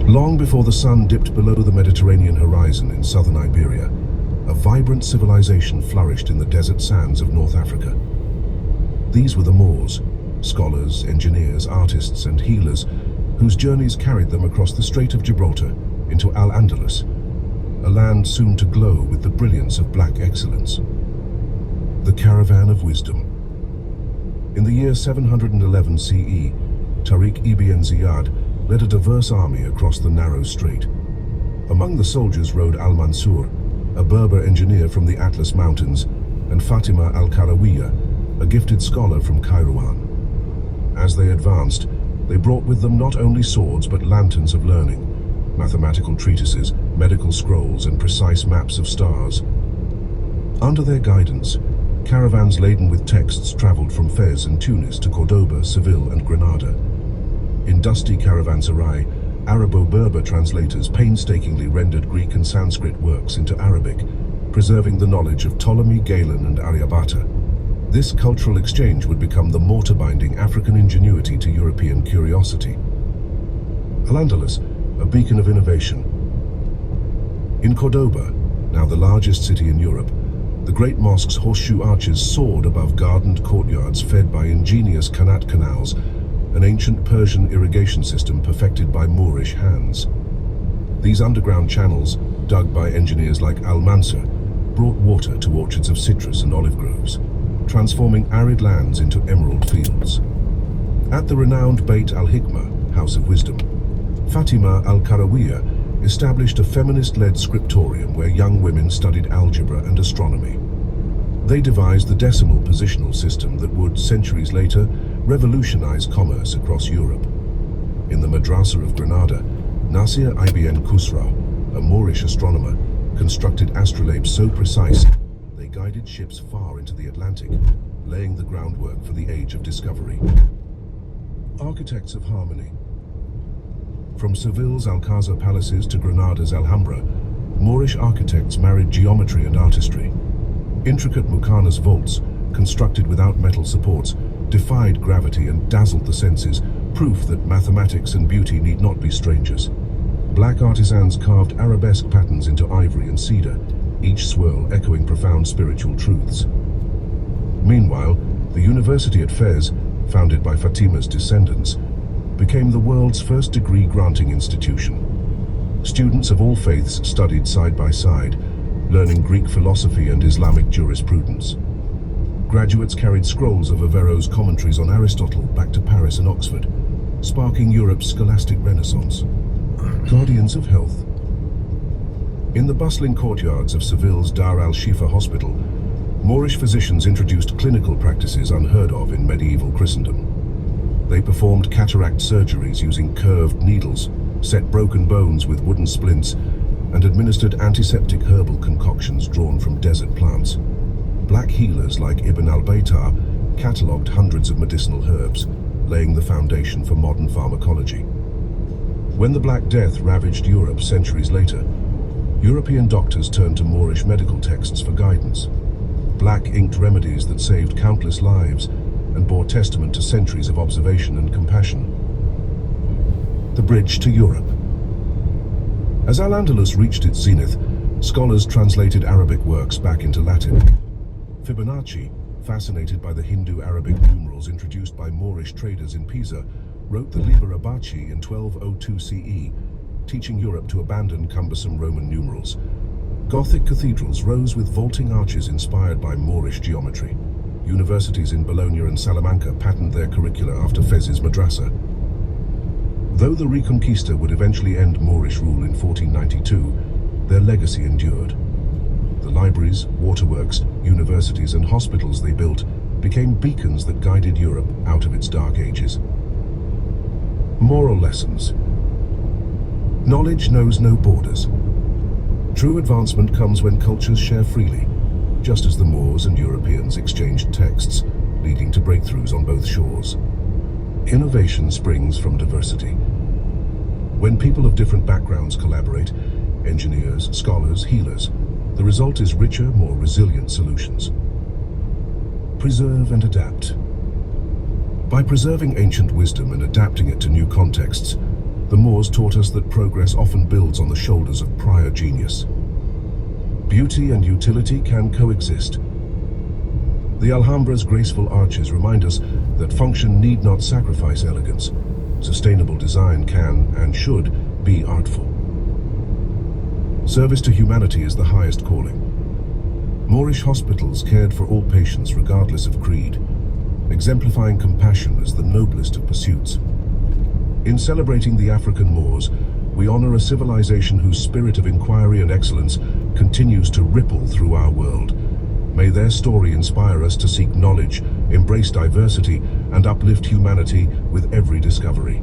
Long before the sun dipped below the Mediterranean horizon in southern Iberia, a vibrant civilization flourished in the desert sands of North Africa. These were the Moors, scholars, engineers, artists, and healers whose journeys carried them across the Strait of Gibraltar into Al-Andalus, a land soon to glow with the brilliance of black excellence. The Caravan of Wisdom. In the year 711 CE, Tariq ibn Ziyad led a diverse army across the narrow strait. Among the soldiers rode Al-Mansur, a Berber engineer from the Atlas Mountains, and Fatima al-Qarawiyya, a gifted scholar from Kairouan. As they advanced, they brought with them not only swords but lanterns of learning, mathematical treatises, medical scrolls, and precise maps of stars. Under their guidance, caravans laden with texts traveled from Fez and Tunis to Cordoba, Seville, and Granada. In dusty caravanserai, Arabo-Berber translators painstakingly rendered Greek and Sanskrit works into Arabic, preserving the knowledge of Ptolemy, Galen, and Aryabhata. This cultural exchange would become the mortar-binding African ingenuity to European curiosity. Al-Andalus, a beacon of innovation. In Cordoba, now the largest city in Europe, the great mosque's horseshoe arches soared above gardened courtyards fed by ingenious Qanat canals, an ancient Persian irrigation system perfected by Moorish hands. These underground channels, dug by engineers like Al-Mansur, brought water to orchards of citrus and olive groves, transforming arid lands into emerald fields. At the renowned Beit al-Hikmah, House of Wisdom, Fatima al-Qarawiyya established a feminist-led scriptorium where young women studied algebra and astronomy. They devised the decimal positional system that would, centuries later, revolutionize commerce across Europe. In the Madrasa of Granada, Nasir ibn Khusraw, a Moorish astronomer, constructed astrolabes so precise they guided ships far into the Atlantic, laying the groundwork for the age of discovery. Architects of harmony. From Seville's Alcázar palaces to Granada's Alhambra, Moorish architects married geometry and artistry. Intricate muqarnas vaults, constructed without metal supports, defied gravity and dazzled the senses, proof that mathematics and beauty need not be strangers. Black artisans carved arabesque patterns into ivory and cedar, each swirl echoing profound spiritual truths. Meanwhile, the university at Fez, founded by Fatima's descendants, became the world's first degree-granting institution. Students of all faiths studied side by side, learning Greek philosophy and Islamic jurisprudence. Graduates carried scrolls of Averro's commentaries on Aristotle back to Paris and Oxford, sparking Europe's scholastic renaissance. Guardians of health. In the bustling courtyards of Seville's Dar al-Shifa hospital, Moorish physicians introduced clinical practices unheard of in medieval Christendom. They performed cataract surgeries using curved needles, set broken bones with wooden splints, and administered antiseptic herbal concoctions drawn from desert plants. Black healers like Ibn al-Baytar catalogued hundreds of medicinal herbs, laying the foundation for modern pharmacology. When the Black Death ravaged Europe centuries later, European doctors turned to Moorish medical texts for guidance. Black-inked remedies that saved countless lives and bore testament to centuries of observation and compassion. The bridge to Europe. As Al-Andalus reached its zenith, scholars translated Arabic works back into Latin. Fibonacci, fascinated by the Hindu-Arabic numerals introduced by Moorish traders in Pisa, wrote the Liber Abaci in 1202 CE, teaching Europe to abandon cumbersome Roman numerals. Gothic cathedrals rose with vaulting arches inspired by Moorish geometry. Universities in Bologna and Salamanca patterned their curricula after Fez's madrasa. Though the Reconquista would eventually end Moorish rule in 1492, their legacy endured. The libraries, waterworks, universities, and hospitals they built became beacons that guided Europe out of its dark ages. Moral lessons. Knowledge knows no borders. True advancement comes when cultures share freely, just as the Moors and Europeans exchanged texts, leading to breakthroughs on both shores. Innovation springs from diversity. When people of different backgrounds collaborate, engineers, scholars, healers, the result is richer, more resilient solutions. Preserve and adapt. By preserving ancient wisdom and adapting it to new contexts, The Moors taught us that progress often builds on the shoulders of prior genius. Beauty and utility can coexist. The Alhambra's graceful arches remind us that function need not sacrifice elegance. Sustainable design can, and should, be artful. Service to humanity is the highest calling. Moorish hospitals cared for all patients regardless of creed, exemplifying compassion as the noblest of pursuits. In celebrating the African Moors, we honor a civilization whose spirit of inquiry and excellence continues to ripple through our world. May their story inspire us to seek knowledge, embrace diversity, and uplift humanity with every discovery.